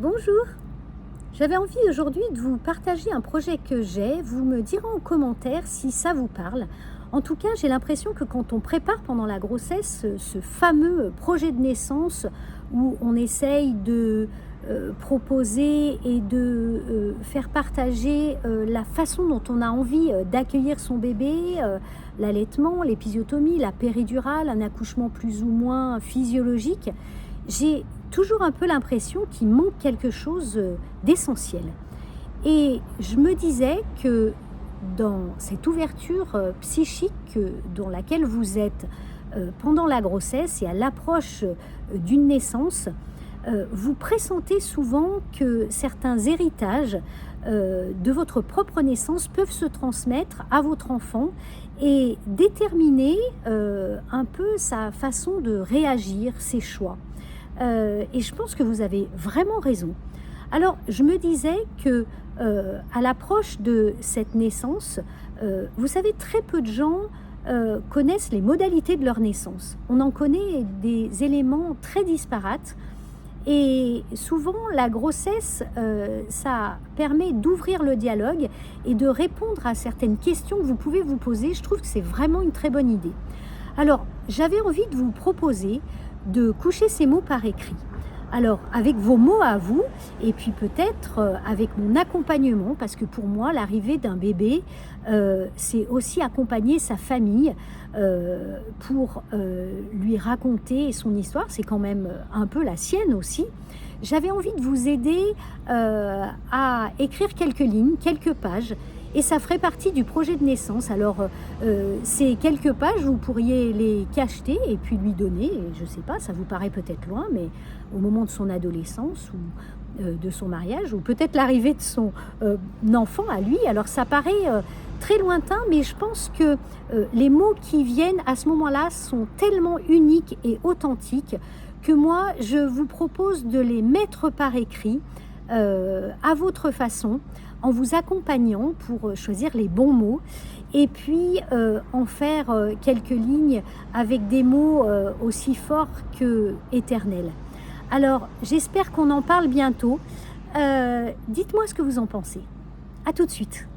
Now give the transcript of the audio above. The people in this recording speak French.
Bonjour, j'avais envie aujourd'hui de vous partager un projet que j'ai. Vous me direz en commentaire si ça vous parle. En tout cas, j'ai l'impression que quand on prépare pendant la grossesse ce fameux projet de naissance où on essaye de proposer et de faire partager la façon dont on a envie d'accueillir son bébé, l'allaitement, l'épisiotomie, la péridurale, un accouchement plus ou moins physiologique, j'ai toujours un peu l'impression qu'il manque quelque chose d'essentiel. Et je me disais que dans cette ouverture psychique dans laquelle vous êtes pendant la grossesse et à l'approche d'une naissance, vous pressentez souvent que certains héritages de votre propre naissance peuvent se transmettre à votre enfant et déterminer un peu sa façon de réagir, ses choix. Et je pense que vous avez vraiment raison. Alors, je me disais que à l'approche de cette naissance, vous savez, très peu de gens connaissent les modalités de leur naissance. On en connaît des éléments très disparates. Et souvent, la grossesse, ça permet d'ouvrir le dialogue et de répondre à certaines questions que vous pouvez vous poser. Je trouve que c'est vraiment une très bonne idée. Alors, j'avais envie de vous proposer de coucher ces mots par écrit. Alors, avec vos mots à vous, et puis peut-être avec mon accompagnement, parce que pour moi, l'arrivée d'un bébé, c'est aussi accompagner sa famille pour lui raconter son histoire. C'est quand même un peu la sienne aussi. J'avais envie de vous aider à écrire quelques lignes, quelques pages, et ça ferait partie du projet de naissance. Alors, ces quelques pages, vous pourriez les cacheter et puis lui donner, je ne sais pas, ça vous paraît peut-être loin, mais au moment de son adolescence ou de son mariage, ou peut-être l'arrivée de son enfant à lui. Alors, ça paraît très lointain, mais je pense que les mots qui viennent à ce moment-là sont tellement uniques et authentiques que moi, je vous propose de les mettre par écrit à votre façon, en vous accompagnant pour choisir les bons mots et puis en faire quelques lignes avec des mots aussi forts que éternels. Alors, j'espère qu'on en parle bientôt. Dites-moi ce que vous en pensez. À tout de suite.